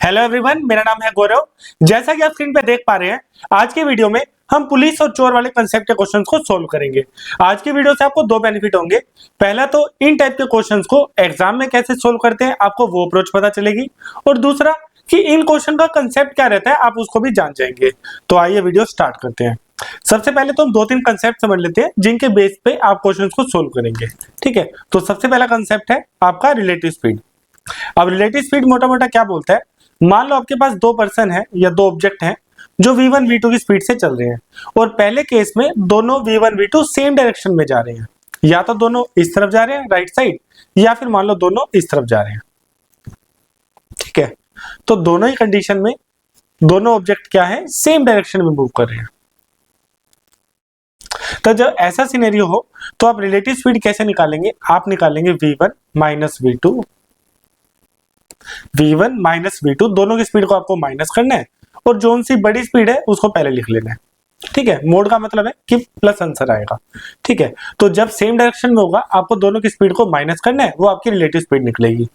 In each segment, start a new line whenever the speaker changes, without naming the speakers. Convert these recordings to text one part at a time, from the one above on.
Hello everyone, मेरा नाम है गौरव। जैसा कि आप स्क्रीन पे देख पा रहे हैं, आज के वीडियो में हम पुलिस और चोर वाले कंसेप्ट के क्वेश्चंस को सोल्व करेंगे। आज के वीडियो से आपको दो बेनिफिट होंगे। पहला तो इन टाइप के क्वेश्चंस को एग्जाम में कैसे सोल्व करते हैं, आपको वो अप्रोच पता चलेगी, और दूसरा कि इन क्वेश्चन का कंसेप्ट क्या रहता है, आप उसको भी जान जाएंगे। तो आइए वीडियो स्टार्ट करते हैं। सबसे पहले तो हम दो तीन कंसेप्ट समझ लेते हैं जिनके बेस पे आप क्वेश्चन को सोल्व करेंगे। ठीक है, तो सबसे पहला कंसेप्ट है आपका रिलेटिव स्पीड। अब रिलेटिव स्पीड मोटा मोटा क्या बोलता है, मान लो आपके पास दो पर्सन है या दो ऑब्जेक्ट हैं जो v1 v2 की स्पीड से चल रहे हैं, और पहले केस में दोनों v1 v2 सेम डायरेक्शन में जा रहे हैं। या तो दोनों इस तरफ जा रहे हैं राइट साइड, या फिर मान लो दोनों इस तरफ जा रहे हैं। ठीक है, तो दोनों ही कंडीशन में दोनों ऑब्जेक्ट क्या है, सेम डायरेक्शन में मूव कर रहे हैं। तो जब ऐसा सिनेरियो हो तो आप रिलेटिव स्पीड कैसे निकालेंगे, आप निकालेंगे v1 minus v2, v1 minus v2, दोनों की स्पीड को आपको माइनस करना है, और जो सी बड़ी स्पीड है उसको पहले लिख लेना है। ठीक है, मोड का मतलब है कि प्लस आंसर आएगा। ठीक है, तो जब सेम डायरेक्शन में होगा आपको दोनों की स्पीड को माइनस करना है, वो आपकी रिलेटिव स्पीड निकलेगी।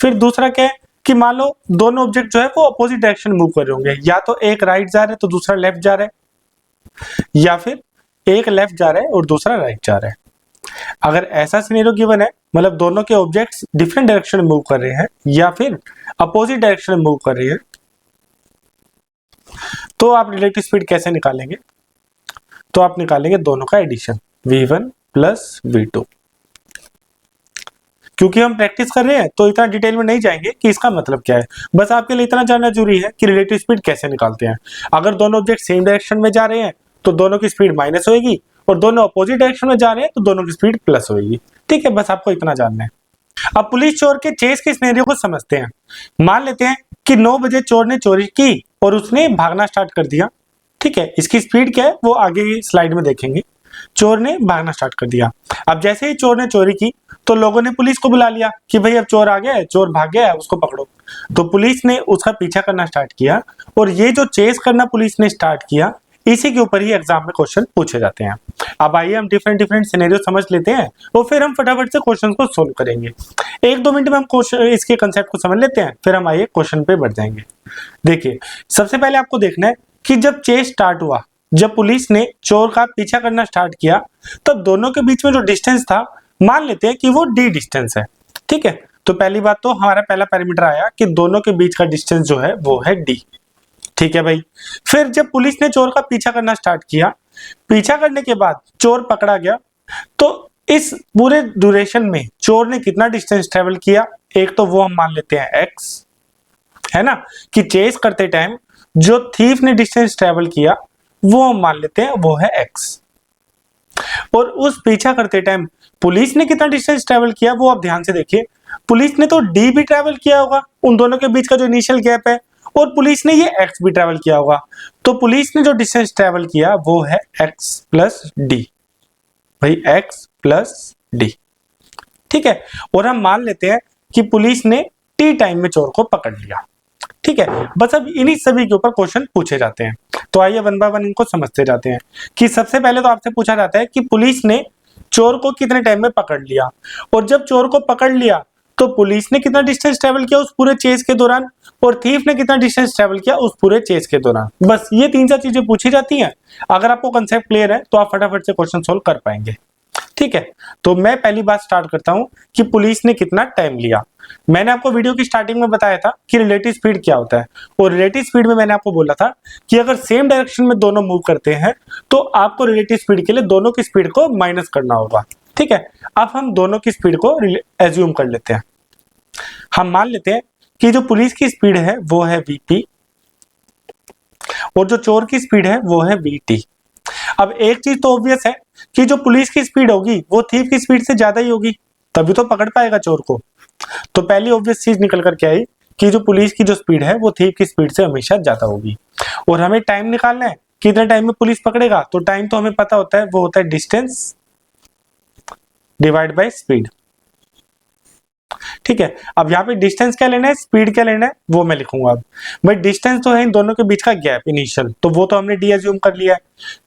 फिर दूसरा क्या है कि मान लो दोनों ऑब्जेक्ट जो है वो अपोजिट डायरेक्शन मूव कर रहे होंगे, या तो एक राइट जा रहा है तो दूसरा लेफ्ट जा रहा है, या फिर एक लेफ्ट जा रहा है और दूसरा राइट जा रहा है। अगर ऐसा सिनेरियो गिवन है, मतलब दोनों के ऑब्जेक्ट्स डिफरेंट डायरेक्शन में मूव कर रहे हैं या फिर अपोजिट डायरेक्शन में मूव कर रहे हैं, तो आप रिलेटिव स्पीड कैसे निकालेंगे, तो आप निकालेंगे दोनों का एडिशन v1 प्लस v2। क्योंकि हम प्रैक्टिस कर रहे हैं तो इतना डिटेल में नहीं जाएंगे कि इसका मतलब क्या है, बस आपके लिए इतना जानना जरूरी है कि रिलेटिव स्पीड कैसे निकालते हैं। अगर दोनों ऑब्जेक्ट सेम डायरेक्शन में जा रहे हैं तो दोनों की स्पीड माइनस होगी, और दोनों अपोजिट डायरेक्शन में जा रहे हैं तो दोनों की स्पीड प्लस होगी। ठीक है, बस आपको इतना जानना है। अब पुलिस चोर के चेस के सिनेरियो को समझते हैं। मान लेते हैं कि 9 बजे चोर ने चोरी की और उसने भागना स्टार्ट कर दिया। ठीक है, इसकी स्पीड क्या है वो आगे स्लाइड में देखेंगे। चोर ने भागना स्टार्ट कर दिया। अब जैसे ही चोर ने चोरी की तो लोगों ने पुलिस को बुला लिया कि भाई अब चोर आ गया है, चोर भाग गया है, उसको पकड़ो। तो पुलिस ने उसका पीछा करना स्टार्ट किया, और ये जो चेस करना पुलिस ने स्टार्ट किया, इसी के ऊपर ही एग्जाम में क्वेश्चन पूछे जाते हैं। अब आइए हम डिफरेंट डिफरेंट सिनेरियो समझ लेते हैं, और फिर हम फटाफट से क्वेश्चन को सोल्व करेंगे। 1-2 मिनट में हम क्वेश्चन इसके कंसेप्ट को समझ लेते हैं, फिर हम आइए क्वेश्चन पे बढ़ जाएंगे। देखिए, सबसे पहले आपको देखना है कि जब चेस स्टार्ट हुआ, जब पुलिस ने चोर का पीछा करना स्टार्ट किया, तब दोनों के बीच में जो डिस्टेंस था, मान लेते हैं कि वो d डिस्टेंस है। ठीक है, तो पहली बात तो हमारा पहला पैरामीटर आया कि दोनों के बीच का डिस्टेंस जो है वो है d। ठीक है भाई, फिर जब पुलिस ने चोर का पीछा करना स्टार्ट किया, पीछा करने के बाद चोर पकड़ा गया, तो इस पूरे ड्यूरेशन में चोर ने कितना डिस्टेंस ट्रेवल किया, एक तो वो हम मान लेते हैं x, है ना, कि चेस करते टाइम जो थीफ ने डिस्टेंस ट्रेवल किया वो हम मान लेते हैं वो है x, और उस पीछा करते टाइम पुलिस ने कितना डिस्टेंस ट्रेवल किया वो आप ध्यान से देखिए। पुलिस ने तो d भी ट्रेवल किया होगा, उन दोनों के बीच का जो इनिशियल गैप है, और पुलिस ने ये x भी ट्रेवल किया होगा, तो पुलिस ने जो डिस्टेंस ट्रेवल किया वो है x प्लस डी। भाई x प्लस डी। ठीक है, और हम मान लेते हैं कि पुलिस ने t टाइम में चोर को पकड़ लिया। ठीक है, बस अब इन्हीं सभी के ऊपर क्वेश्चन पूछे जाते हैं। तो आइए वन बाय वन इनको समझते जाते हैं। कि सबसे पहले तो आपसे पूछा जाता है कि पुलिस ने चोर को कितने टाइम में पकड़ लिया, और जब चोर को पकड़ लिया तो पुलिस ने कितना डिस्टेंस ट्रेवल किया उस पूरे चेस के दौरान, और थीफ ने कितना डिस्टेंस ट्रेवल किया उस पूरे चेस के दौरान। बस ये 3-4 चीजें पूछी जाती हैं। अगर आपको कंसेप्ट क्लियर है तो आप फटाफट से क्वेश्चन सोल्व कर पाएंगे। ठीक है, तो मैं पहली बात स्टार्ट करता हूं कि पुलिस ने कितना टाइम लिया। मैंने आपको वीडियो की स्टार्टिंग में बताया था कि रिलेटिव स्पीड क्या होता है, और रिलेटिव स्पीड में मैंने आपको बोला था कि अगर सेम डायरेक्शन में दोनों मूव करते हैं तो आपको रिलेटिव स्पीड के लिए दोनों की स्पीड को माइनस करना होगा। ठीक है, अब हम दोनों की स्पीड को एज्यूम कर लेते हैं। हम मान लेते हैं कि जो पुलिस की स्पीड है वो है vp, और जो चोर की स्पीड है वो है vt। अब एक चीज तो ऑब्वियस है कि जो पुलिस की स्पीड होगी वो थीफ की स्पीड से ज्यादा ही होगी, तभी तो पकड़ पाएगा चोर को। तो पहली ऑब्वियस चीज निकल कर के आई कि जो पुलिस की जो स्पीड है वो थीफ की स्पीड से हमेशा ज्यादा होगी। और हमें टाइम निकालना है, कितने टाइम में पुलिस पकड़ेगा, तो टाइम तो हमें पता होता है, वो होता है डिस्टेंस डिवाइड बाय स्पीड। ठीक है, अब यहाँ पे डिस्टेंस क्या लेना है, स्पीड क्या लेना है, वो मैं लिखूंगा। अब भाई डिस्टेंस तो है इन दोनों के बीच का गैप इनिशियल, तो वो तो हमने डी एज्यूम कर लिया है।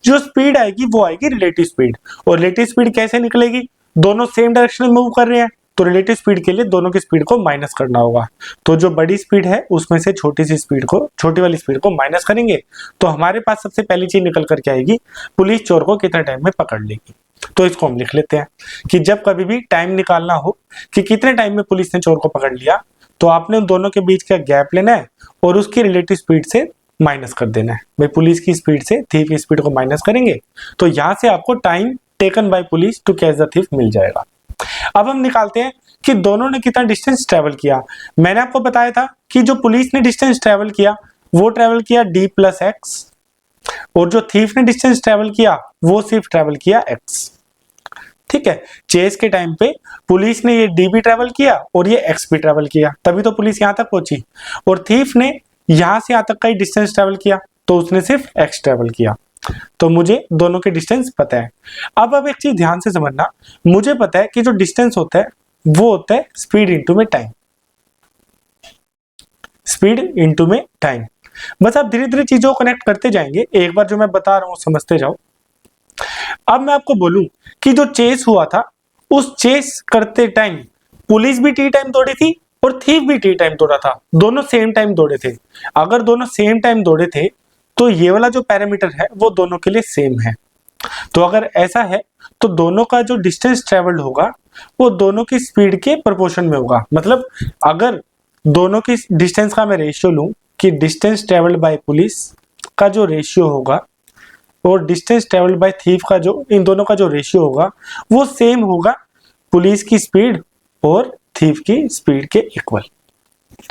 जो स्पीड आएगी वो आएगी रिलेटिव स्पीड, और रिलेटिव स्पीड कैसे निकलेगी, दोनों सेम डायरेक्शन में मूव कर रहे हैं तो रिलेटिव स्पीड के लिए दोनों की स्पीड को माइनस करना होगा। तो जो बड़ी स्पीड है उसमें से छोटी वाली स्पीड को माइनस करेंगे तो हमारे पास सबसे पहली चीज निकल करके आएगी, पुलिस चोर को कितने टाइम में पकड़ लेगी। तो इसको हम लिख लेते हैं कि जब कभी भी टाइम निकालना हो कि कितने टाइम में पुलिस ने चोर को पकड़ लिया, तो आपने उन दोनों के बीच का गैप लेना है और उसकी रिलेटिव स्पीड से माइनस कर देना है। भाई पुलिस की स्पीड से थीफ की स्पीड को माइनस करेंगे तो यहां से आपको time taken by police to catch the thief मिल जाएगा। अब हम निकालते हैं कि दोनों ने कितना डिस्टेंस ट्रेवल किया। मैंने आपको बताया था कि जो पुलिस ने डिस्टेंस ट्रेवल किया वो ट्रेवल किया d+x और जो थीफ ने डिस्टेंस ट्रेवल किया वो सिर्फ ट्रेवल किया x। ठीक है, चेस के टाइम पे पुलिस ने ये d भी ट्रेवल किया और ये x भी ट्रेवल किया, तभी तो पुलिस यहां तक पहुंची। और थीफ ने यहां से यहां तक का ही डिस्टेंस ट्रेवल किया तो उसने सिर्फ x ट्रेवल किया। तो मुझे दोनों के डिस्टेंस पता है। अब एक चीज ध्यान से समझना, मुझे पता है कि जो डिस्टेंस होता है वो होता है स्पीड इनटू में टाइम, स्पीड इनटू में टाइम। बस आप धीरे धीरे चीजों को कनेक्ट करते जाएंगे, एक बार जो मैं बता रहा हूं समझते जाओ। अब मैं आपको बोलूं कि जो चेस हुआ था उस चेस करते टाइम पुलिस भी टी टाइम दौड़ी थी और थीफ भी टी टाइम दौड़ा था, दोनों सेम टाइम दौड़े थे। अगर दोनों सेम टाइम दौड़े थे तो ये वाला जो पैरामीटर है वो दोनों के लिए सेम है। तो अगर ऐसा है तो दोनों का जो डिस्टेंस ट्रेवल्ड होगा वो दोनों की स्पीड के प्रोपोर्शन में होगा। मतलब अगर दोनों की डिस्टेंस का मैं रेशियो लूं कि डिस्टेंस ट्रेवल्ड बाय पुलिस का जो रेशियो होगा और डिस्टेंस ट्रेवल्ड बाय थीफ का जो, इन दोनों का जो रेशियो होगा वो सेम होगा पुलिस की स्पीड और थीफ की स्पीड के इक्वल।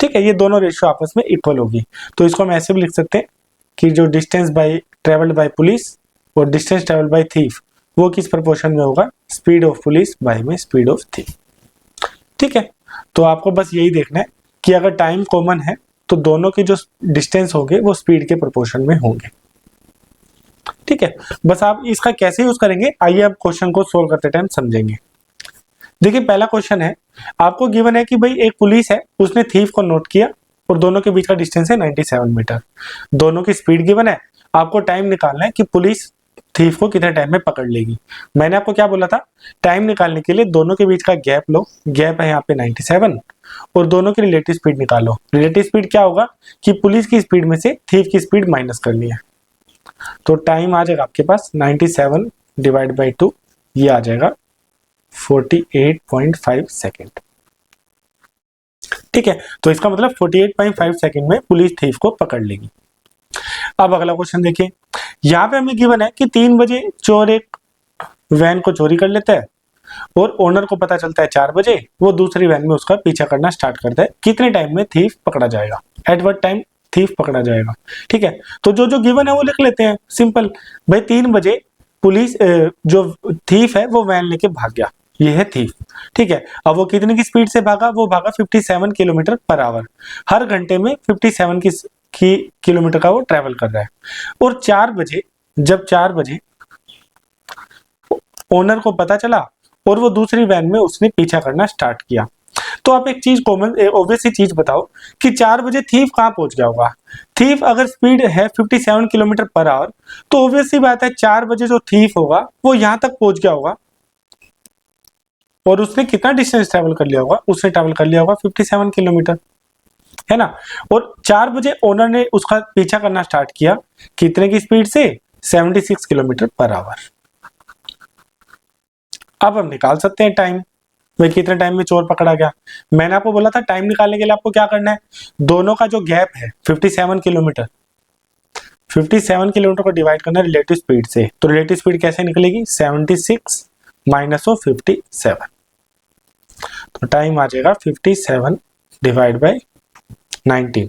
ठीक है, ये दोनों रेशियो आपस में इक्वल होगी। तो इसको हम ऐसे भी लिख सकते हैं कि जो distance by travelled by police और डिस्टेंस ट्रेवल्ड बाय थीफ वो किस प्रोपोर्शन में होगा, स्पीड ऑफ पुलिस बाय में स्पीड ऑफ थीफ। ठीक है, तो आपको बस यही देखना है कि अगर टाइम कॉमन है तो दोनों के जो डिस्टेंस होंगे वो स्पीड के प्रोपोर्शन में होंगे। ठीक है, बस आप इसका कैसे यूज करेंगे आइए अब क्वेश्चन को सोल्व करते टाइम समझेंगे। देखिए पहला क्वेश्चन है, आपको गिवन है कि भाई एक पुलिस है उसने थीफ को नोट किया और दोनों के बीच का डिस्टेंस है 97 मीटर, दोनों की स्पीड गिवन है, आपको टाइम निकालना है कि पुलिस थीफ को कितने टाइम में पकड़ लेगी। मैंने आपको क्या बोला था, टाइम निकालने के लिए दोनों के बीच का गैप लो, गैप है यहाँ पे 97 और दोनों की रिलेटिव स्पीड निकालो। रिलेटिव स्पीड क्या होगा कि पुलिस की स्पीड में से थीफ की स्पीड माइनस करनी है। तो टाइम आ जाएगा आपके पास 97 डिवाइड बाई 2, ये आ जाएगा 48.5 सेकेंड। ठीक है, तो इसका मतलब 48.5 सेकेंड में पुलिस थीफ को पकड़ लेगी। अब अगला क्वेश्चन देखिए, यहां पे हमें गिवन है कि 3 बजे चोर एक वैन को चोरी कर लेता है और ओनर को पता चलता है 4 बजे, वो दूसरी वैन में उसका पीछा करना स्टार्ट करता है। कितने टाइम में थीफ पकड़ा जाएगा, एट व्हाट टाइम थीफ पकड़ा जाएगा। ठीक है, तो जो जो गिवन है वो लिख लेते हैं सिंपल। भाई 3 बजे पुलिस जो थीफ है वो वैन लेके भाग गया, ये है थीफ। ठीक है, अब वो कितने की स्पीड से भागा, वो भागा 57 किलोमीटर पर आवर, हर घंटे में 57 की किलोमीटर का वो ट्रेवल कर रहा है। और 4 बजे, जब 4 बजे ओनर को पता चला और वो दूसरी वैन में उसने पीछा करना स्टार्ट किया। तो आप एक चीज कॉमन ऑब्वियस सी चीज बताओ कि 4 बजे थीफ कहां पहुंच गया होगा। थीफ अगर स्पीड है 57 किलोमीटर पर आवर तो ऑब्वियस सी बात है 4 बजे जो थीफ होगा वो यहां तक पहुंच गया होगा और उसने कितना डिस्टेंस ट्रेवल कर लिया होगा, उसने ट्रेवल कर लिया होगा 57 किलोमीटर, है ना। और 4 बजे ओनर ने उसका पीछा करना स्टार्ट किया, कितने की स्पीड से, 76 किलोमीटर पर आवर। अब हम निकाल सकते हैं टाइम, भाई कितने टाइम में चोर पकड़ा गया। मैंने आपको बोला था टाइम निकालने के लिए आपको क्या करना है, दोनों का जो गैप है 57 किलोमीटर, 57 किलोमीटर को डिवाइड करना रिलेटिव स्पीड से। तो रिलेटिव स्पीड कैसे निकलेगी, 76 माइनस ऑफ 57, तो टाइम आ जाएगा 57 डिवाइड बाय 19।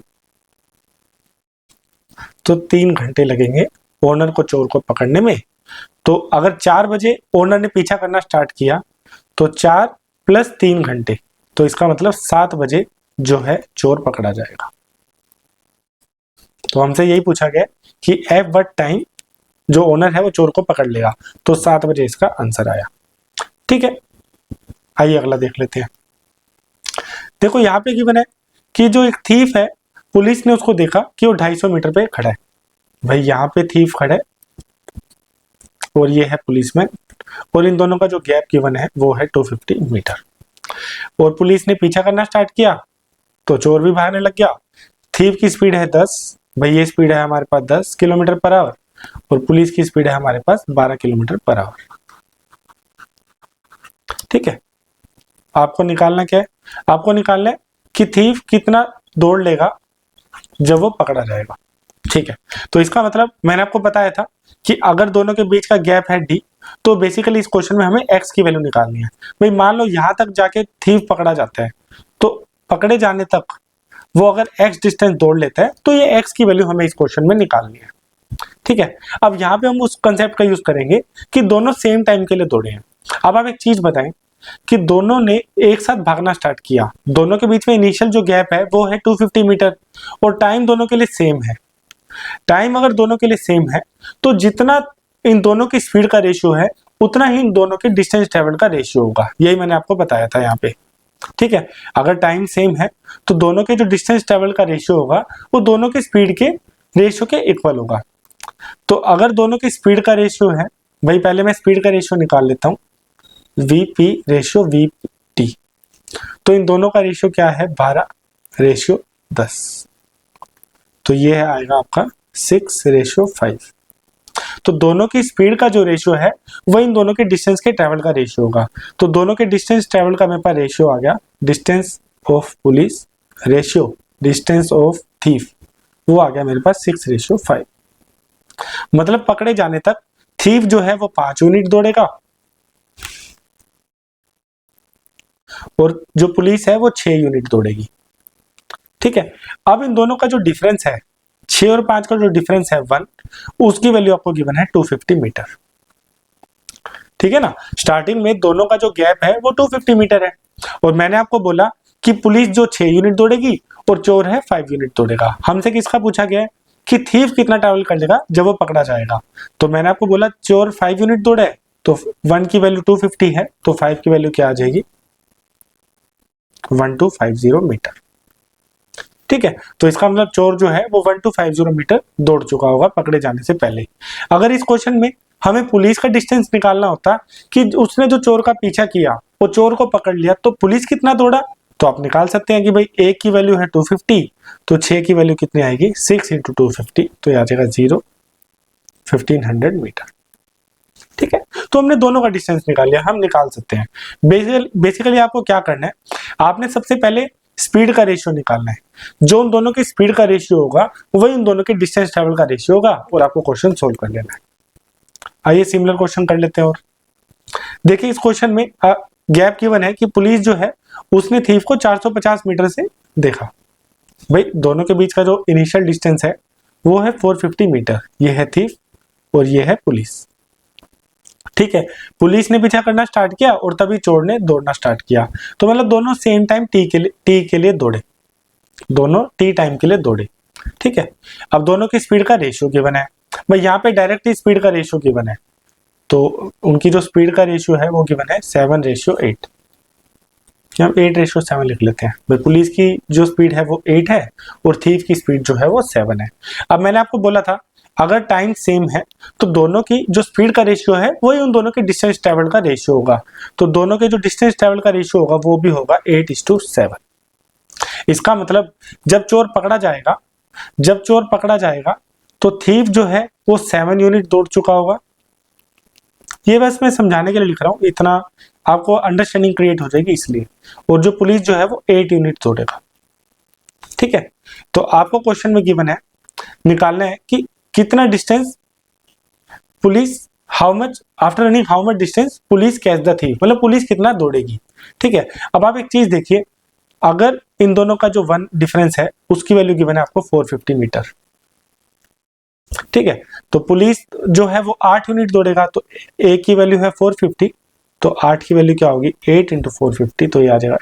तो 3 घंटे लगेंगे ओनर को चोर को पकड़ने में। तो अगर 4 बजे ओनर ने पीछा करना स्टार्ट किया तो 4 + 3 घंटे, तो इसका मतलब 7 बजे जो है चोर पकड़ा जाएगा। तो हमसे यही पूछा गया कि एट व्हाट टाइम जो ओनर है वो चोर को पकड़ लेगा, तो 7 बजे इसका आंसर आया। ठीक है, आइए अगला देख लेते हैं। देखो यहाँ पे गिवन है कि जो एक थीफ है पुलिस ने उसको देखा कि वो 250 मीटर पे खड़ा है। भाई यहाँ पे थीफ खड़ा है और ये है पुलिसमैन और इन दोनों का जो गैप गिवन है वो है 250 मीटर। और पुलिस ने पीछा करना स्टार्ट किया तो चोर भी भागने लग गया। थीफ की स्पीड है 10, भाई ये स्पीड है हमारे पास 10 किलोमीटर पर आवर, और पुलिस की स्पीड है हमारे पास 12 किलोमीटर पर आवर। ठीक है, आपको निकालना क्या है, आपको निकालना है कि थीफ कितना दौड़ लेगा जब वो पकड़ा जाएगा। ठीक है, तो इसका मतलब मैंने आपको बताया था कि अगर दोनों के बीच का गैप है d, तो बेसिकली इस क्वेश्चन में हमें x की वैल्यू निकालनी है। भाई मान लो यहां तक जाके थीफ पकड़ा जाता है, तो पकड़े जाने तक वो अगर x डिस्टेंस दौड़ लेता है तो ये x की वैल्यू हमें इस क्वेश्चन में निकालनी है। ठीक है, अब यहाँ पे हम उस कंसेप्ट का यूज करेंगे कि दोनों सेम टाइम के लिए दौड़े हैं। अब आप एक चीज बताएं कि दोनों ने एक साथ भागना स्टार्ट किया, दोनों के बीच में इनिशियल जो गैप है वो है 250 मीटर, और टाइम दोनों के लिए सेम है। टाइम अगर दोनों के लिए सेम है तो जितना इन दोनों की स्पीड का रेशियो है उतना ही इन दोनों के डिस्टेंस ट्रेवल का रेशियो होगा, यही मैंने आपको बताया था यहाँ पे। ठीक है, अगर टाइम सेम है तो दोनों के जो डिस्टेंस ट्रेवल का रेशियो होगा वो दोनों के स्पीड के रेशियो के इक्वल होगा। तो अगर दोनों की स्पीड का रेशियो है, भाई पहले मैं स्पीड का रेशियो निकाल लेता हूँ, वीपी रेशियो वीटी, तो इन दोनों का रेशियो क्या है 12 रेशियो 10, तो ये आएगा आपका 6 रेशियो 5। तो दोनों की स्पीड का जो रेशियो है वह इन दोनों के डिस्टेंस के ट्रेवल का रेशियो होगा। तो दोनों के डिस्टेंस ट्रेवल का मेरे पास रेशियो आ गया, distance of police ratio distance of thief, वो आ गया मेरे पास 6 रेशियो 5। मतलब पकड़े जाने तक थीफ जो है वो 5 यूनिट दौड़ेगा और जो पुलिस है वो 6 यूनिट दौड़ेगी। ठीक है, अब इन दोनों का जो डिफरेंस है 6 और 5 का जो डिफरेंस है 1, उसकी वैल्यू आपको गिवन है 250 मीटर। ठीक है ना, स्टार्टिंग में दोनों का जो गैप है वो 250 मीटर है, और मैंने आपको बोला कि पुलिस जो 6 यूनिट दौड़ेगी और चोर है 5 यूनिट दौड़ेगा। हमसे किसका पूछा गया है कि थीफ कितना ट्रैवल कर लेगा जब वो पकड़ा जाएगा, तो मैंने आपको बोला चोर 5 यूनिट दौड़े, तो 1 की वैल्यू 250 है, तो 5 की वैल्यू क्या आ जाएगी 1250 मीटर। ठीक है, तो इसका मतलब चोर जो है वो 1250 मीटर दौड़ चुका होगा पकड़े जाने से पहले। अगर इस क्वेश्चन में हमें पुलिस का डिस्टेंस निकालना होता कि उसने जो चोर का पीछा किया वो चोर को पकड़ लिया, तो पुलिस कितना दौड़ा, तो आप निकाल सकते हैं कि भाई a की वैल्यू है 250, तो 6 की वैल्यू कितनी आएगी 6 × 250, तो आ जाएगा 1500 मीटर। ठीक है, तो हमने दोनों का डिस्टेंस निकाल लिया, हम निकाल सकते हैं। बेसिकली आपको क्या करना है, आपने सबसे पहले स्पीड का रेशियो निकालना है, जो उन दोनों की स्पीड का रेशियो होगा वही उन दोनों के डिस्टेंस ट्रेवल का रेशियो होगा, और आपको क्वेश्चन सोल्व कर लेना है। आइए सिमिलर क्वेश्चन कर लेते हैं। और देखिए इस क्वेश्चन में गैप गिवन है कि पुलिस जो है उसने थीफ को 450 मीटर से देखा। भाई दोनों के बीच का जो इनिशियल डिस्टेंस है वो है 450 मीटर, ये है थीफ और ये है पुलिस। ठीक है, पुलिस ने पीछा करना स्टार्ट किया और तभी चोर ने दौड़ना स्टार्ट किया, तो मतलब दोनों सेम टाइम टी के लिए दौड़े, दोनों टी टाइम के लिए दौड़े। ठीक है, अब दोनों की स्पीड का रेशियो गिवन है, भाई यहाँ पे डायरेक्टली स्पीड का रेशियो गिवन है, तो उनकी जो स्पीड का रेशियो है वो गिवन है 7 रेशियो 8, हम 8 रेशियो 7 लिख लेते हैं। भाई पुलिस की जो स्पीड है वो 8 है और थीफ की स्पीड जो है वो 7 है। अब मैंने आपको बोला था अगर टाइम सेम है तो दोनों की जो स्पीड का रेशियो है वही उन दोनों के डिस्टेंस ट्रेवल का रेशियो होगा, तो दोनों के जो डिस्टेंस ट्रेवल का रेशियो होगा वो भी होगा 8:7। इसका मतलब जब चोर पकड़ा जाएगा तो थीफ जो है वो 7 यूनिट दौड़ चुका होगा। ये बस मैं समझाने के लिए लिख रहा हूँ, इतना आपको अंडरस्टैंडिंग क्रिएट हो जाएगी इसलिए। और जो पुलिस जो है वो 8 यूनिट दौड़ेगा। ठीक है, तो आपको क्वेश्चन में गिवन है निकालना है कि कितना distance police how much after running how much distance police catch the thief, मतलब पुलिस कितना दौड़ेगी। ठीक है, अब आप एक चीज देखिए, अगर इन दोनों का जो 1 डिफरेंस है उसकी वैल्यू गिवन है आपको 450 मीटर। ठीक है, तो पुलिस जो है वो 8 यूनिट दौड़ेगा, तो ए की वैल्यू है 450, तो 8 की वैल्यू क्या होगी 8 × 450, तो ये आ जाएगा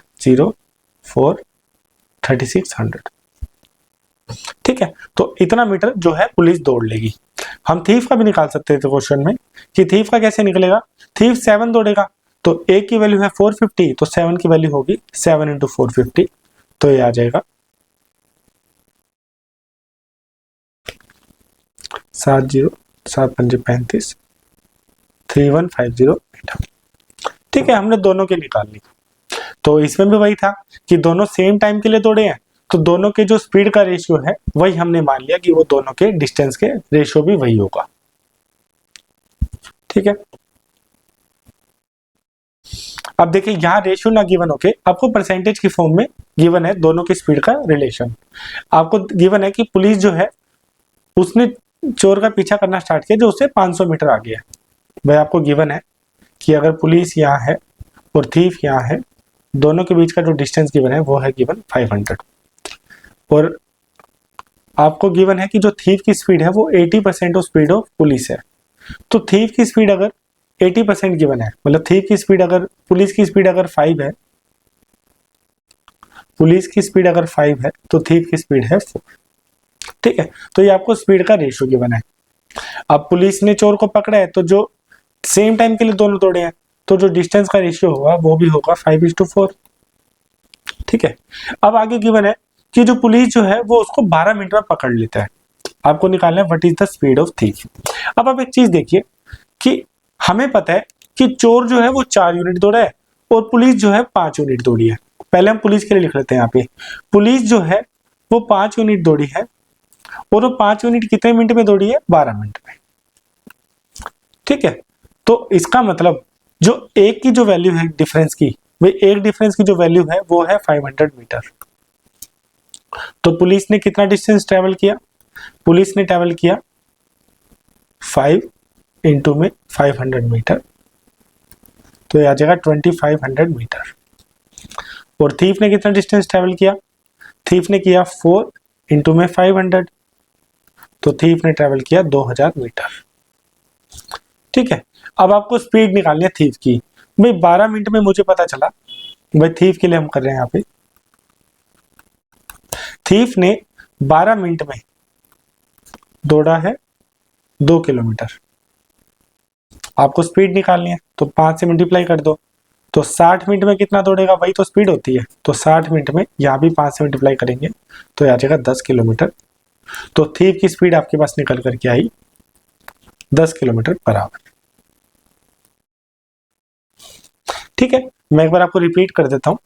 3600। ठीक है, तो इतना मीटर जो है पुलिस दौड़ लेगी। हम थीफ का भी निकाल सकते थे क्वेश्चन में कि थीफ का कैसे निकलेगा, थीफ 7 दौड़ेगा, तो ए की वैल्यू है 450, तो 7 की वैल्यू होगी 7 × 450, तो ये आ जाएगा 70 7 5 35 3150 मीटर। ठीक है, हमने दोनों के निकाल ली। तो इसमें भी वही था कि दोनों सेम टाइम के लिए दौड़े हैं, तो दोनों के जो स्पीड का रेशियो है वही हमने मान लिया कि वो दोनों के डिस्टेंस के रेशियो भी वही होगा। ठीक है, अब देखिए यहाँ रेशियो ना गिवन होके आपको परसेंटेज की फॉर्म में गिवन है दोनों की स्पीड का रिलेशन। आपको गिवन है कि पुलिस जो है उसने चोर का पीछा करना स्टार्ट किया जो उससे 500 मीटर आगे है। भाई आपको गिवन है कि अगर पुलिस यहाँ है और थीफ यहाँ है, दोनों के बीच का जो डिस्टेंस गिवन है वो है गिवन 500, और आपको गिवन है कि जो थीफ की स्पीड है वो 80% ऑफ स्पीड ऑफ पुलिस है। तो थीफ की स्पीड अगर 80% गिवन है, मतलब थीफ की स्पीड अगर पुलिस की स्पीड अगर 5 है, पुलिस की स्पीड अगर 5 है तो थीफ की स्पीड है 4। ठीक है, तो ये आपको स्पीड का रेशियो गिवन है। अब पुलिस ने चोर को पकड़ा है तो जो सेम टाइम के लिए दोनों दौड़े हैं तो जो डिस्टेंस का रेशियो होगा वो भी होगा 5:4। ठीक है, अब आगे गिवन है कि जो पुलिस जो है वो उसको 12 मिनट में पकड़ लेता है। आपको निकालना है what is the speed of thief. अब आप एक चीज देखिए कि हमें पता है कि चोर जो है वो 4 यूनिट दौड़ा है और पुलिस जो है 5 यूनिट दौड़ी है। पहले हम पुलिस के लिए लिख लेते हैं यहाँ पे, पुलिस जो है वो 5 यूनिट दौड़ी है और वो 5 यूनिट कितने मिनट में दौड़ी है? 12 मिनट में। ठीक है, तो इसका मतलब जो एक की जो वैल्यू है डिफरेंस की, भाई एक डिफरेंस की जो वैल्यू है वो है 500 मीटर। तो पुलिस ने कितना डिस्टेंस ट्रेवल किया? पुलिस ने ट्रेवल किया 5 इंटू में 500 मीटर, तो ये आ जाएगा 2500 मीटर। और थीफ ने कितना डिस्टेंस ट्रेवल किया? थीफ ने किया 4 इंटू में 500, तो थीफ ने ट्रेवल किया 2000 मीटर। ठीक है, अब आपको स्पीड निकालनी है थीफ की। भाई 12 मिनट में मुझे पता चला, भाई थीफ के लिए हम कर रहे हैं यहाँ पे, थीफ ने 12 मिनट में दौड़ा है 2 किलोमीटर। आपको स्पीड निकालनी है तो 5 से मल्टीप्लाई कर दो, तो 60 मिनट में कितना दौड़ेगा? वही तो स्पीड होती है। तो 60 मिनट में यहाँ भी 5 से मल्टीप्लाई करेंगे तो आ जाएगा 10 किलोमीटर। तो थीफ की स्पीड आपके पास निकल करके आई 10 किलोमीटर पर आवर। ठीक है, मैं एक बार आपको रिपीट कर देता हूं।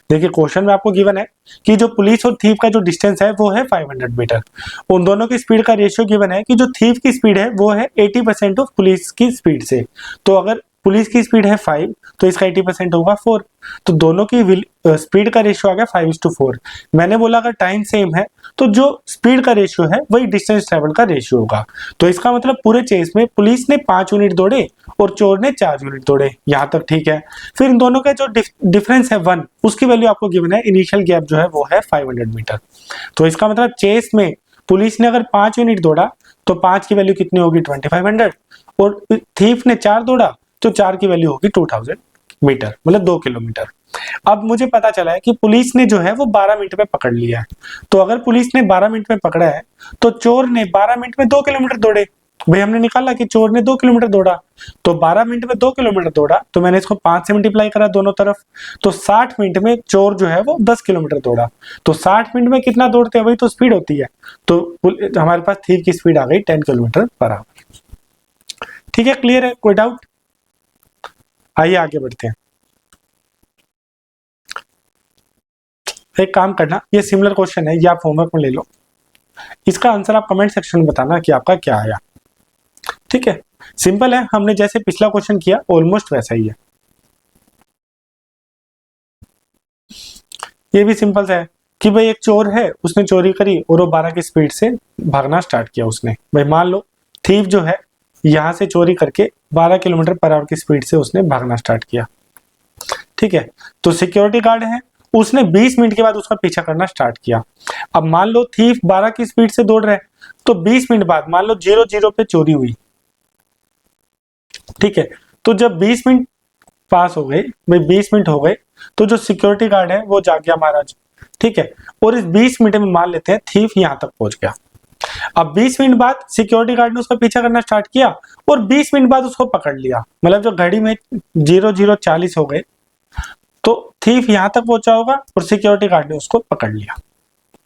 देखिए क्वेश्चन में आपको गिवन है कि जो पुलिस और थीफ का जो डिस्टेंस है वो है 500 मीटर। उन दोनों की स्पीड का रेशियो गिवन है कि जो थीफ की स्पीड है वो है 80% ऑफ पुलिस की स्पीड से। तो अगर पुलिस की स्पीड है 5 तो इसका 80% होगा 4। तो दोनों की स्पीड का रेशियो आ गया 5:4। मैंने बोला अगर टाइम सेम है तो जो स्पीड का रेशियो है वही डिस्टेंस ट्रेवल का रेशियो होगा। तो इसका मतलब पूरे चेस में पुलिस ने 5 यूनिट दौड़े और चोर ने 4 यूनिट दौड़े, यहाँ तक ठीक है। फिर इन दोनों का जो डिफरेंस है 1, उसकी वैल्यू आपको गिवन है, इनिशियल गैप जो है वो है 500 मीटर। तो इसका मतलब चेस में पुलिस ने अगर 5 यूनिट दौड़ा तो 5 की वैल्यू कितनी होगी? 2500, और थीफ ने 4 दौड़ा तो 4 की वैल्यू होगी 2000 मीटर, मतलब 2 किलोमीटर। अब मुझे पता चला है कि पुलिस ने जो है वो 12 मिनट में पकड़ लिया है। तो अगर पुलिस ने 12 मिनट में पकड़ा है तो चोर ने 12 मिनट में 2 किलोमीटर दौड़े। भाई हमने निकाला कि चोर ने 2 किलोमीटर दौड़ा, तो 12 मिनट में 2 किलोमीटर दौड़ा, तो मैंने इसको 5 से मल्टीप्लाई करा दोनों तरफ, तो 60 मिनट में चोर जो है वो 10 किलोमीटर दौड़ा। तो 60 मिनट में कितना दौड़ते हैं? वही तो स्पीड होती है। तो हमारे पास थीफ की स्पीड आ गई 10 किलोमीटर पर आवर। ठीक है, क्लियर है? कोई डाउट? आइए आगे बढ़ते हैं। एक काम करना, ये सिमिलर क्वेश्चन है, ये आप होमवर्क में ले लो, इसका आंसर आप कमेंट सेक्शन में बताना कि आपका क्या आया। ठीक है, सिंपल है, हमने जैसे पिछला क्वेश्चन किया ऑलमोस्ट वैसा ही है। ये भी सिंपल सा है कि भाई एक चोर है, उसने चोरी करी और वो 12 की स्पीड से भागना स्टार्ट किया उसने। भाई मान लो थीफ जो है यहां से चोरी करके 12 किलोमीटर पर आवर की स्पीड से उसने भागना स्टार्ट किया। ठीक है, तो सिक्योरिटी गार्ड है, उसने 20 मिनट के बाद उसका पीछा करना स्टार्ट किया। अब मान लो थीफ 12 की स्पीड से दौड़ रहा है, तो 20 मिनट बाद मान लो 00 पे चोरी हुई। ठीक है, तो जब 20 मिनट पास हो गए, भाई 20 मिनट हो गए, तो जो सिक्योरिटी गार्ड है वो जाग गया महाराज। ठीक है, और इस 20 मिनट में मान लेते हैं थीफ यहां तक पहुंच गया। अब 20 मिनट बाद सिक्योरिटी गार्ड ने उसका पीछा करना स्टार्ट किया और 20 मिनट बाद उसको पकड़ लिया, मतलब जो घड़ी में 00:40 हो गए, तो थीफ यहां तक पहुंचा होगा और सिक्योरिटी गार्ड ने उसको पकड़ लिया।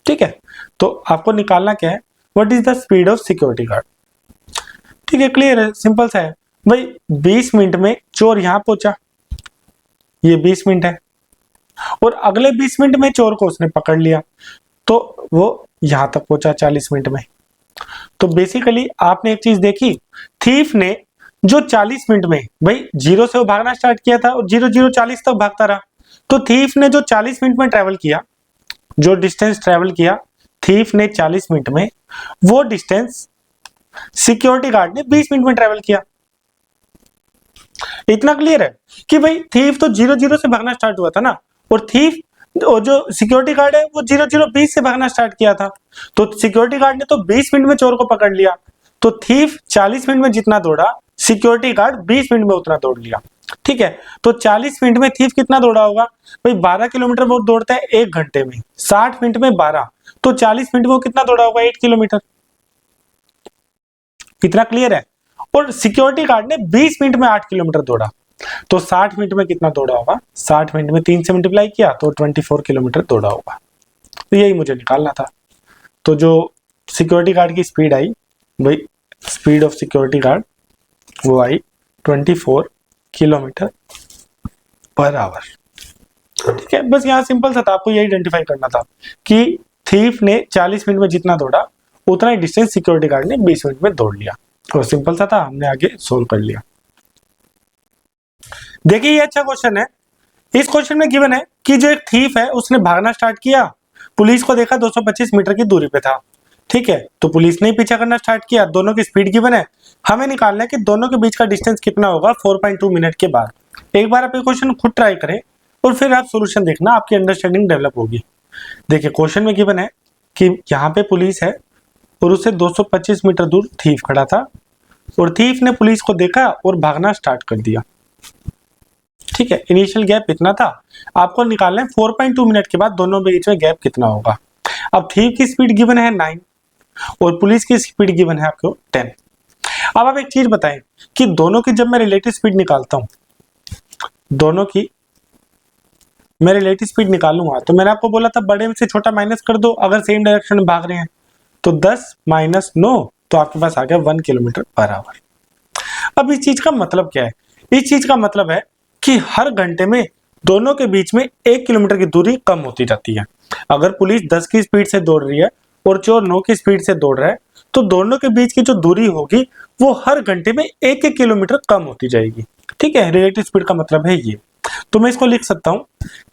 ठीक है, तो आपको निकालना क्या है? What is the speed of security guard. ठीक है, क्लियर है, सिंपल सा है। भाई 20 मिनट में चोर यहां पहुंचा, ये 20 मिनट है, और अगले 20 मिनट में चोर को उसने पकड़ लिया, तो वो यहां तक पहुंचा 40 मिनट में। तो बेसिकली आपने एक चीज देखी, थीफ ने जो 40 मिनट में, भाई 0 से वो भागना स्टार्ट किया था और 0-0-40 तक भागता रहा, तो थीफ ने जो 40 मिनट में ट्रेवल किया, जो डिस्टेंस ट्रेवल किया थीफ ने 40 मिनट में, वो डिस्टेंस सिक्योरिटी गार्ड ने 20 मिनट में ट्रेवल किया। इतना क्लियर है कि भाई थीफ तो 0-0 से भागना स्टार्ट हुआ था ना, और थीफ और जो सिक्योरिटी गार्ड है वो 0-0-20 से भागना स्टार्ट किया था। तो सिक्योरिटी गार्ड ने तो 20 मिनट में चोर को पकड़ लिया, तो थीफ 40 मिनट में जितना दौड़ा, सिक्योरिटी गार्ड 20 मिनट में उतना दौड़ लिया। ठीक है, तो 40 मिनट में थीफ कितना दौड़ा होगा, भाई 12 किलोमीटर वो दौड़ता है 1 घंटे में, 60 मिनट में 12, तो 40 मिनट में वो कितना दौड़ा होगा, 8 किलोमीटर। कितना क्लियर है। और सिक्योरिटी गार्ड ने 20 मिनट में 8 किलोमीटर दौड़ा, तो 60 मिनट में कितना दौड़ा होगा, 60 मिनट में 3 से मल्टीप्लाई किया तो 24 किलोमीटर दौड़ा होगा। तो यही मुझे निकालना था। तो जो सिक्योरिटी गार्ड की स्पीड आई, भाई स्पीड ऑफ सिक्योरिटी गार्ड वो आई 24 किलोमीटर पर आवर। ठीक है, बस यहाँ सिंपल सा था, आपको ये आइडेंटिफाई करना था कि थीफ ने 40 मिनट में जितना दौड़ा उतना ही डिस्टेंस सिक्योरिटी गार्ड ने 20 मिनट में दौड़ लिया, और सिंपल सा था, हमने आगे सोल्व कर लिया। देखिए ये अच्छा क्वेश्चन है। इस क्वेश्चन में गिवन है कि जो एक थीफ है उसने भागना स्टार्ट किया, पुलिस को देखा 225 मीटर की दूरी पे था। ठीक है, तो पुलिस ने पीछा करना स्टार्ट किया, दोनों की स्पीड गिवन है, हमें निकालना है कि दोनों के बीच का डिस्टेंस कितना होगा 4.2 मिनट के बाद। एक बार आप ये क्वेश्चन खुद ट्राई करें और फिर आप सोल्यूशन देखना, आपकी अंडरस्टैंडिंग डेवलप होगी। देखिए क्वेश्चन में गिवन है कि यहाँ पे पुलिस है और उससे 225 मीटर दूर थीफ खड़ा था, और थीफ ने पुलिस को देखा और भागना स्टार्ट कर दिया। ठीक है, इनिशियल गैप इतना था, आपको निकालना है 4.2 मिनट के बाद दोनों के बीच में गैप कितना होगा। अब थीफ की स्पीड गिवन है 9 और पुलिस की स्पीड गिवन है आपको 10। अब आप एक चीज बताएं कि दोनों की जब मैं रिलेटिव स्पीड निकालता हूं, दोनों की मैं रिलेटिव स्पीड निकालूंगा, तो मैंने आपको बोला था बड़े में से छोटा माइनस कर दो अगर सेम डायरेक्शन में भाग रहे हैं, तो 10 माइनस 9 तो आपके पास आ गया 1 किलोमीटर पर आवर। अब इस चीज का मतलब क्या है, इस चीज का मतलब है कि हर घंटे में दोनों के बीच में 1 किलोमीटर की दूरी कम होती जाती है। अगर पुलिस 10 की स्पीड से दौड़ रही है और चोर 9 की स्पीड से दौड़ रहा है, तो दोनों के बीच की जो दूरी होगी वो हर घंटे में 1-1 किलोमीटर कम होती जाएगी। ठीक है, रिलेटिव स्पीड का मतलब है ये। तो मैं इसको लिख सकता हूं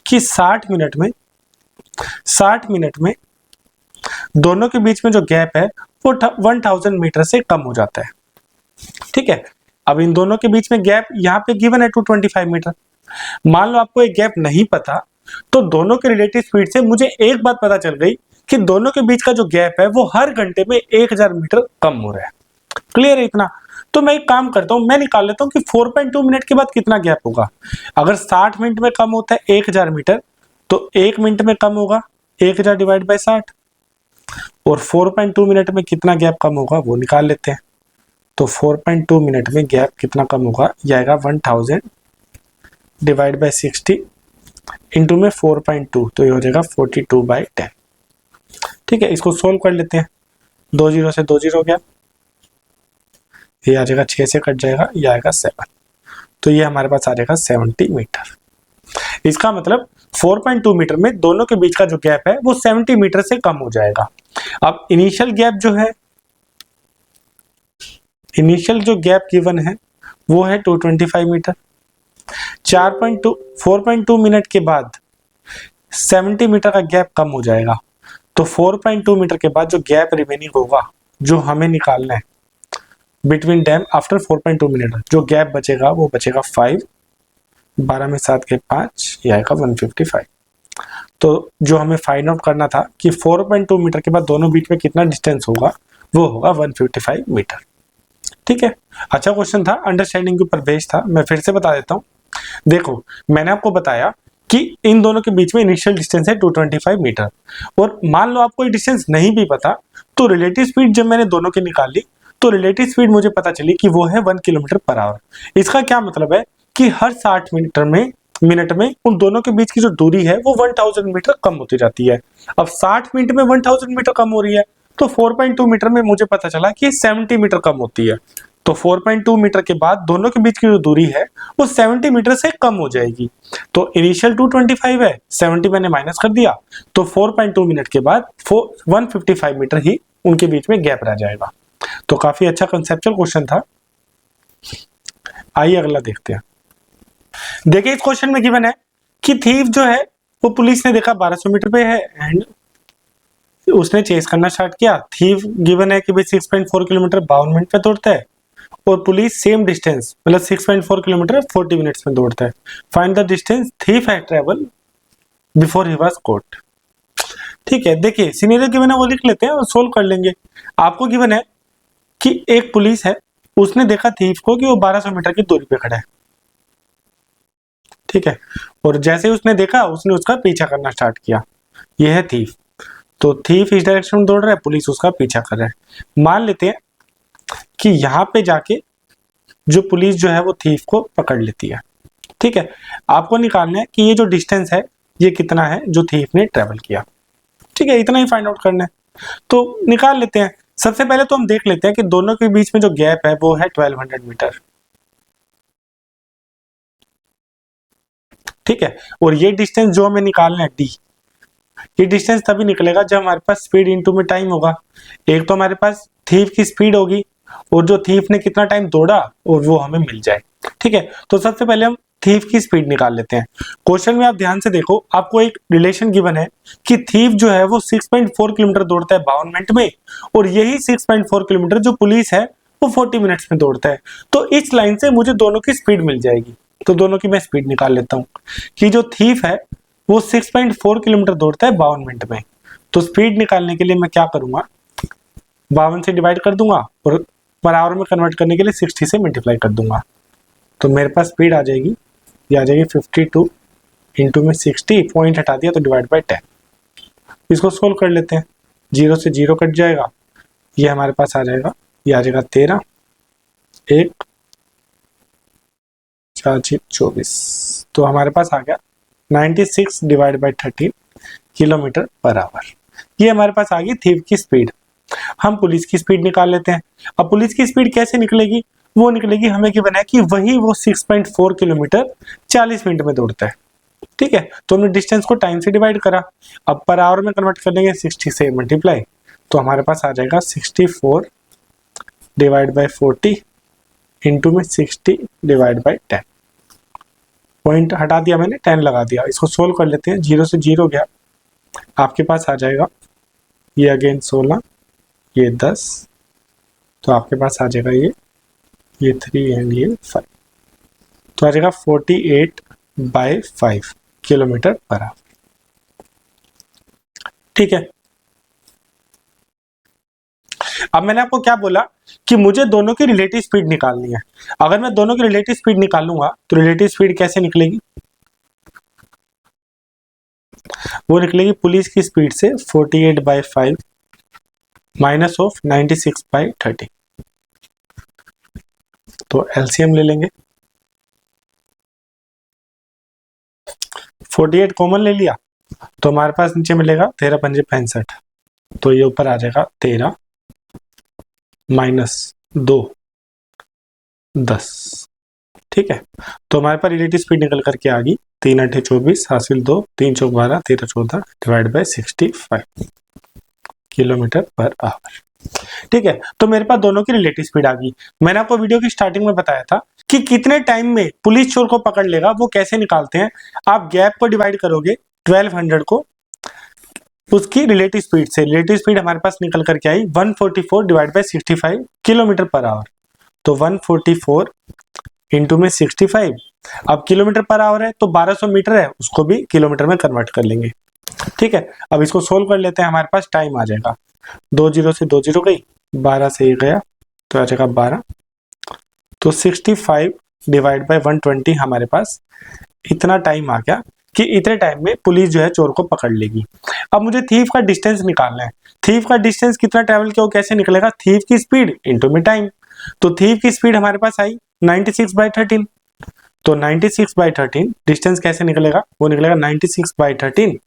कि 60 मिनट में दोनों के बीच में जो गैप है वो 1000 मीटर से कम हो जाता है। ठीक है, अब इन दोनों के बीच में गैप यहाँ पे गिवन है 225 मीटर। मान लो आपको एक गैप नहीं पता, तो दोनों के रिलेटिव स्पीड से मुझे एक बात पता चल गई कि दोनों के बीच का जो गैप है वो हर घंटे में 1000 मीटर कम हो रहा है। क्लियर है इतना। तो मैं एक काम करता हूं, मैं निकाल लेता हूं कि 4.2 मिनट के बाद कितना गैप होगा। अगर 60 मिनट में कम होता है 1000 मीटर, तो 1 मिनट में कम होगा 1000 डिवाइड बाय 60, और 4.2 मिनट में कितना गैप कम होगा वो निकाल लेते हैं। तो 4.2 मिनट में गैप कितना कम होगा, यह आएगा 1000 डिवाइड बाय 60 इंटू में 4.2, तो ये हो जाएगा 42/10। ठीक है, इसको सोल्व कर लेते हैं। 2 0 से 2 0 गया, ये आ जाएगा 6 से कट जाएगा, ये आएगा 7, तो ये हमारे पास आ जाएगा 70 मीटर। इसका मतलब 4.2 मीटर में दोनों के बीच का जो गैप है वो 70 मीटर से कम हो जाएगा। अब इनिशियल गैप जो है, इनिशियल जो गैप गिवन है वो है 225 मीटर। 4.2 मिनट के बाद 70 मीटर का गैप कम हो जाएगा, तो 4.2 मीटर के बाद जो गैप रिमेनिंग होगा जो हमें निकालना है बिटवीन डैम आफ्टर 4.2 मिनट, जो गैप बचेगा वो बचेगा 5, 12 में 7 के 5, ये आएगा 155। तो जो हमें फाइंड आउट करना था कि 4.2 मीटर के बाद दोनों बीच में कितना डिस्टेंस होगा, वो होगा 155 मीटर। ठीक है, अच्छा क्वेश्चन था, अंडरस्टैंडिंग के ऊपर बेस्ड था। मैं फिर से बता देता हूँ। देखो मैंने आपको बताया कि इन दोनों के बीच में इनिशियल डिस्टेंस है 225 मीटर, और मान लो आपको ये डिस्टेंस नहीं भी पता, तो रिलेटिव स्पीड जब मैंने दोनों की निकाली तो रिलेटिव स्पीड मुझे पता चली कि वो है 1 किलोमीटर पर आवर। इसका क्या मतलब है कि हर 60 मिनट में उन दोनों के बीच की जो दूरी है वो 1000 मीटर कम होती जाती है। अब 60 मिनट में 1000 मीटर कम हो रही है, तो 4.2 मीटर में मुझे पता चला कि 70 मीटर कम होती है। तो 4.2 मीटर के बाद दोनों के बीच की जो दूरी है वो 70 मीटर से कम हो जाएगी। तो इनिशियल 225 है, 70 मैंने माइनस कर दिया, तो 4.2 मिनट के बाद 155 मीटर ही उनके बीच में गैप रह जाएगा। तो काफी अच्छा कंसेप्चुअल क्वेश्चन था। आइए अगला देखते हैं। देखिए इस क्वेश्चन में गिवन है कि थीफ जो है वो पुलिस ने देखा 1200 मीटर पे है एंड उसने चेस करना स्टार्ट किया। थीफ गिवन है कि भाई 6.4 किलोमीटर 52 मिनट पे दौड़ता है और पुलिस सेम डिस्टेंस मतलब 6.4 किलोमीटर 40 मिनट्स में दौड़ता है। Find the distance thief had travel before he was cot. ठीक है, देखिए सिनेरियो गिवन है वो लिख लेते हैं और सोल्व कर लेंगे। आपको गिवन है कि एक पुलिस है, उसने देखा थीफ को कि वो 1200 मीटर की दूरी पे खड़ा है। ठीक है, और जैसे ही उसने देखा उसने उसका पीछा करना स्टार्ट किया। ये है थीफ। तो थीफ इस डायरेक्शन में दौड़ रहा है, पुलिस उसका पीछा कर रहा है। मान लेते हैं कि यहाँ पे जाके जो पुलिस जो है वो थीफ को पकड़ लेती है। ठीक है, आपको निकालना है कि ये जो डिस्टेंस है ये कितना है जो थीफ ने ट्रेवल किया। ठीक है, इतना ही फाइंड आउट करना है। तो निकाल लेते हैं। सबसे पहले तो हम देख लेते हैं कि दोनों के बीच में जो गैप है वो है 1200 मीटर। ठीक है, और ये डिस्टेंस जो हमें निकालना है डी, ये डिस्टेंस तभी निकलेगा जब हमारे पास स्पीड इनटू में टाइम होगा। एक तो हमारे पास थीफ की स्पीड होगी और जो थीफ ने कितना टाइम दौड़ा और वो हमें मिल जाए। ठीक है, तो सबसे पहले हम थीफ की स्पीड निकाल लेते हैं। क्वेश्चन में आप ध्यान से देखो, आपको एक रिलेशन गिवन है कि थीफ जो है वो 6.4 किलोमीटर दौड़ता है 52 मिनट में और यही 6.4 किलोमीटर जो पुलिस है वो 40 मिनट्स में दौड़ता है। तो इस लाइन से मुझे दोनों की स्पीड मिल जाएगी। तो दोनों की मैं स्पीड निकाल लेता हूँ कि जो थीफ है वो 6.4 किलोमीटर दौड़ता है 52 मिनट में। तो स्पीड निकालने के लिए मैं क्या करूंगा, 52 से डिवाइड कर दूंगा और पर आवर में कन्वर्ट करने के लिए 60 से मल्टीप्लाई कर दूंगा। तो मेरे पास स्पीड आ जाएगी, ये आ जाएगी 52 इंटू में 60, पॉइंट हटा दिया तो डिवाइड बाई 10। इसको सोल्व कर लेते हैं। 0 से 0 कट जाएगा, ये हमारे पास आ जाएगा, ये आ जाएगा 13, 1 4 24। तो हमारे पास आ गया 96 divide by 13 kilometre per our. ये हमारे पास आ गई थीफ की स्पीड। हम पुलिस की स्पीड निकाल लेते हैं। अब पुलिस की स्पीड कैसे निकलेगी, वो निकलेगी हमें गिवन है कि वही वो 6.4 किलोमीटर 40 मिनट में दौड़ता है। ठीक है, तो हमने डिस्टेंस को टाइम से डिवाइड करा, अब पर आवर में कन्वर्ट कर देंगे 60 से मल्टीप्लाई, तो हमारे पास आ जाएगा 64 डिवाइड बाई 40 इंटू में 60 डिवाइड बाई 10। पॉइंट हटा दिया मैंने, 10 लगा दिया। इसको सोल्व कर लेते हैं। 0 से 0 गया, आपके पास आ जाएगा ये अगेन 16, ये 10, तो आपके पास आ जाएगा ये 3 एंड ये 5, तो आ जाएगा 48 बाई 5 किलोमीटर पर आवर। ठीक है, अब मैंने आपको क्या बोला कि मुझे दोनों की रिलेटिव स्पीड निकालनी है। अगर मैं दोनों की रिलेटिव स्पीड निकालूंगा तो रिलेटिव स्पीड कैसे निकलेगी, वो निकलेगी पुलिस की स्पीड से 48 बाई 5 माइनस ऑफ 96 बाई 30। तो एलसीएम ले लेंगे, 48 कॉमन ले लिया तो हमारे पास नीचे मिलेगा 13 पंजे 65, तो ये ऊपर आ जाएगा 13 माइनस 2 10। ठीक है, तो हमारे पास रिलेटिव स्पीड निकल करके आ गई 3 8 24 हासिल 2 3 चौक 12 13 14 divide by 65 kilometre per our. ठीक है, तो मेरे पास दोनों की रिलेटिव स्पीड आ गई। मैंने आपको वीडियो की स्टार्टिंग में बताया था कि कितने टाइम में पुलिस चोर को पकड़ लेगा, वो कैसे निकालते हैं। आप गैप को डिवाइड करोगे 1200 को उसकी रिलेटिव स्पीड से। रिलेटिव स्पीड हमारे पास निकल करके आई 144 divide by 65 kilometre per our. तो 144 इंटू में 65, अब किलोमीटर पर आवर है तो 1200 मीटर है, उसको भी किलोमीटर में कन्वर्ट कर लेंगे। ठीक है, अब इसको सोल्व कर लेते हैं। हमारे पास टाइम आ जाएगा 2 0 से 2 0 गई, 12 से 1 गया तो आ जाएगा 12, तो 65 डिवाइड बाई 120 हमारे पास इतना टाइम आ गया कि इतने टाइम में पुलिस जो है चोर को पकड़ लेगी। अब मुझे थीफ का डिस्टेंस निकालना है। थीफ का डिस्टेंस कितना ट्रेवल किया वो कैसे निकलेगा, थीफ की स्पीड इंटू में टाइम। तो थीफ की स्पीड हमारे पास आई 96 बाई 13, तो 96 बाई 13 डिस्टेंस कैसे निकलेगा, वो निकलेगा 96 बाई 13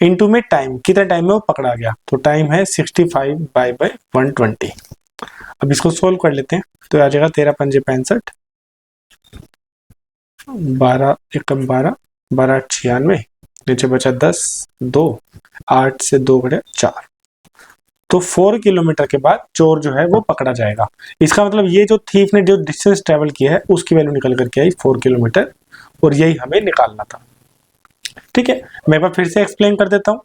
इंटू में टाइम, कितने टाइम में वो पकड़ा गया, तो टाइम है 65 बाई 120। अब इसको सोल्व कर लेते हैं। तो आ जाएगा 13 पंजे 65, 12 एकम 12, 12 96, नीचे बचा 10, 2, 8 से 2 बटे 4। तो 4 किलोमीटर के बाद चोर जो है वो पकड़ा जाएगा। इसका मतलब ये जो थीफ ने जो डिस्टेंस ट्रेवल किया है उसकी वैल्यू निकल करके आई 4 किलोमीटर, और यही हमें निकालना था। ठीक है, मैं एक बार फिर से एक्सप्लेन कर देता हूं।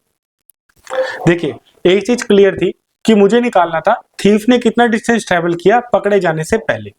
देखिए, एक चीज क्लियर थी कि मुझे निकालना था थीफ ने कितना डिस्टेंस ट्रेवल किया पकड़े जाने से पहले।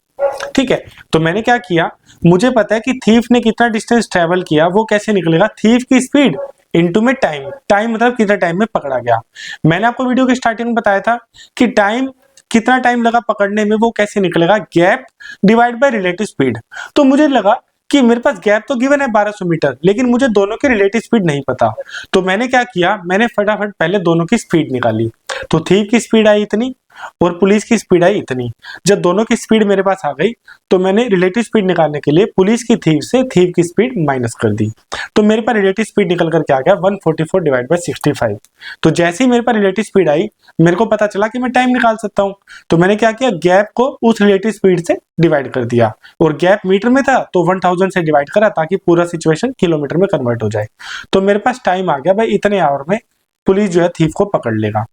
ठीक है, तो मैंने क्या किया, मुझे पता है कि थीफ ने कितना डिस्टेंस ट्रेवल किया, वो कैसे निकलेगा, थीफ की स्पीड इनटू में टाइम। टाइम मतलब कितना टाइम में पकड़ा गया। मैंने आपको वीडियो की स्टार्टिंग में बताया था कि टाइम कितना टाइम लगा पकड़ने में, वो कैसे निकलेगा, gap divide by relative speed. तो मुझे लगा कि मेरे पास गैप तो गिवन है 1200 मीटर, लेकिन मुझे दोनों की रिलेटिव स्पीड नहीं पता। तो मैंने क्या किया, मैंने फटाफट पहले दोनों की स्पीड निकाली। तो थीफ की स्पीड आई इतनी और पुलिस की स्पीड आई इतनी। जब दोनों की स्पीड मेरे पास आ गई तो मैंने रिलेटिव स्पीड निकालने के लिए पुलिस की थीफ से थीफ की स्पीड माइनस कर दी। तो मेरे पास रिलेटिव स्पीड निकल करके आ गया 144 डिवाइड बाय 65। तो जैसे ही मेरे पास रिलेटिव स्पीड आई, मेरे को पता चला कि मैं टाइम निकाल सकता हूं। तो मैंने क्या किया, गैप को उस रिलेटिव स्पीड से डिवाइड कर दिया, और गैप मीटर में था तो 1000 से डिवाइड करा ताकि पूरा सिचुएशन किलोमीटर में कन्वर्ट हो जाए। तो मेरे पास टाइम आ गया भाई, इतने आवर में पुलिस जो है थीफ को पकड़ लेगा।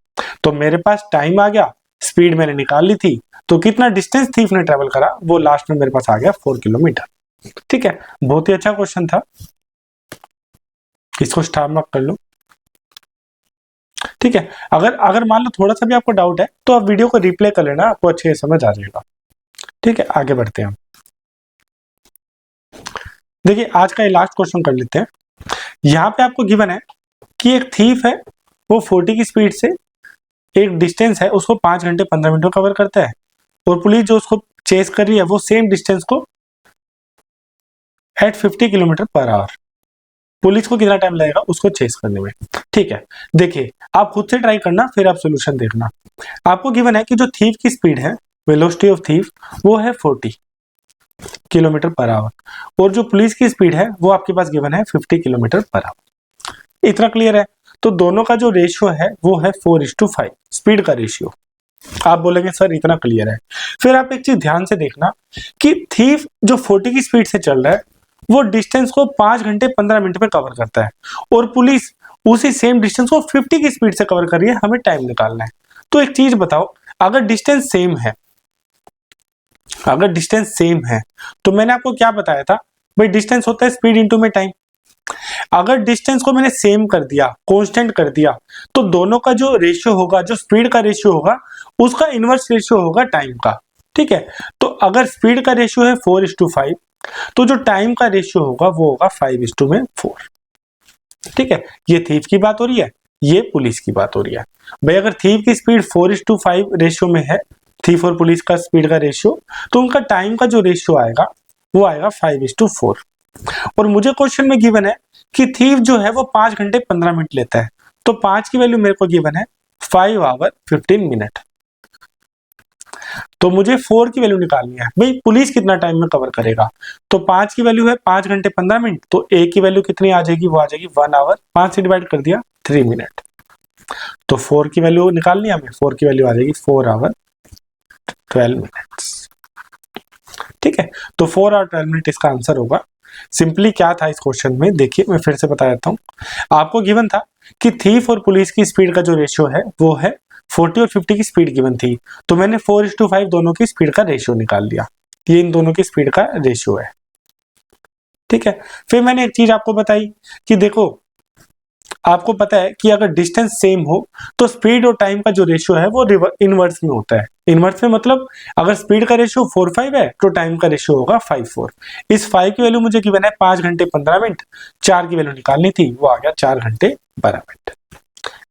तो मेरे पास टाइम आ गया, स्पीड मैंने निकाल ली थी, तो कितना डिस्टेंस थीफ ने ट्रेवल करा वो लास्ट में मेरे पास आ गया 4 किलोमीटर। ठीक है, बहुत ही अच्छा क्वेश्चन था, इसको स्टार मार्क कर लो। ठीक है, अगर मान लो थोड़ा सा भी आपको डाउट है तो आप वीडियो को रिप्ले कर लेना, आपको अच्छे से समझ आ जाएगा। ठीक है, आगे बढ़ते हैं हम। देखिए, आज का ये लास्ट क्वेश्चन कर लेते हैं। यहाँ पे आपको गिवन है कि एक थीफ है, वो 40 की स्पीड से एक डिस्टेंस है उसको 5 घंटे 15 मिनट में कवर करता है, और पुलिस जो उसको चेस कर रही है वो सेम डिस्टेंस को at 50 kilometre per hour. Police को कितना टाइम लगेगा उसको चेस करने में। ठीक है, देखिए आप खुद से ट्राई करना, फिर आप सोल्यूशन देखना। आपको गिवन है कि जो थीफ की स्पीड है, वेलोसिटी ऑफ थीफ, वो है 40 किलोमीटर पर आवर, और जो पुलिस की स्पीड है वो आपके पास गिवन है 50 किलोमीटर पर आवर। इतना क्लियर है? तो दोनों का जो रेशियो है वो है 4:5, स्पीड का रेशियो। आप बोलेंगे सर इतना क्लियर है। फिर आप एक चीज ध्यान से देखना कि थीफ जो 40 की स्पीड से चल रहा है वो डिस्टेंस को 5 घंटे 15 मिनट में कवर करता है, और पुलिस उसी सेम डिस्टेंस को 50 की स्पीड से कवर कर रही है, हमें टाइम निकालना है। तो एक चीज बताओ, अगर डिस्टेंस सेम है, अगर डिस्टेंस सेम है तो मैंने आपको क्या बताया था भाई, डिस्टेंस होता है स्पीड इनटू में टाइम। अगर डिस्टेंस को मैंने सेम कर दिया, कांस्टेंट कर दिया, तो दोनों का जो रेशियो होगा, जो स्पीड का रेशियो होगा, उसका इनवर्स रेशियो होगा टाइम का। ठीक है, तो अगर स्पीड का रेशियो है 4:5, तो जो टाइम का रेशियो होगा वो होगा 5:4। ठीक है, ये थीफ की बात हो रही है, ये पुलिस की बात हो रही है। भाई अगर थीफ की स्पीड 4:5 रेशियो में है, थीफ और पुलिस का स्पीड का रेशियो, तो उनका टाइम का जो रेशियो आएगा वो आएगा 5:4। और मुझे क्वेश्चन में गिवन है कि थीफ जो है वो 5 घंटे 15 मिनट लेता है, तो 5 की वैल्यू मेरे को गिवन है 5 आवर 15 मिनट। तो मुझे 4 की वैल्यू निकालनी है, भाई पुलिस कितना टाइम में कवर करेगा। तो 5 की वैल्यू है 5 घंटे 15 मिनट, तो ए की वैल्यू कितनी आ जाएगी, वो आ जाएगी 1 आवर, 5 से डिवाइड कर दिया 3 मिनट। तो 4 की वैल्यू निकालनी है हमें, 4 की वैल्यू आ जाएगी 4 आवर 12 मिनट्स। ठीक है, तो 4 आवर 12 मिनट इसका आंसर होगा। सिंपली क्या था इस क्वेश्चन में, देखिए मैं फिर से बता देता हूं। आपको गिवन था कि थीफ और पुलिस की स्पीड का जो रेशियो है वो है 40 और 50 की स्पीड गिवन थी, तो मैंने 4:5 दोनों की स्पीड का रेशियो निकाल लिया। ये इन दोनों की स्पीड का रेशियो है। ठीक है, फिर मैंने एक चीज आपको बताई कि देखो, आपको पता है कि अगर डिस्टेंस सेम हो तो स्पीड और टाइम का जो रेशियो है वो इनवर्स में होता है। इनवर्स में मतलब अगर स्पीड का रेशियो 4:5 है तो टाइम का रेशियो होगा 5:4। इस 5 की वैल्यू मुझे गिवन है 5 घंटे 15 मिनट, 4 की वैल्यू निकालनी थी, वो आ गया 4 घंटे 12 मिनट।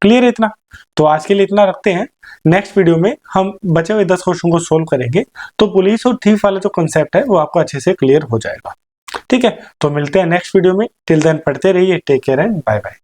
क्लियर है इतना? तो आज के लिए इतना रखते हैं। नेक्स्ट वीडियो में हम बचे हुए 10 क्वेश्चन को सोल्व करेंगे, तो पुलिस और थीफ वाला जो कंसेप्ट है वो आपको अच्छे से क्लियर हो जाएगा। ठीक है, तो मिलते हैं नेक्स्ट वीडियो में। टिल देन पढ़ते रहिए, take care and bye bye.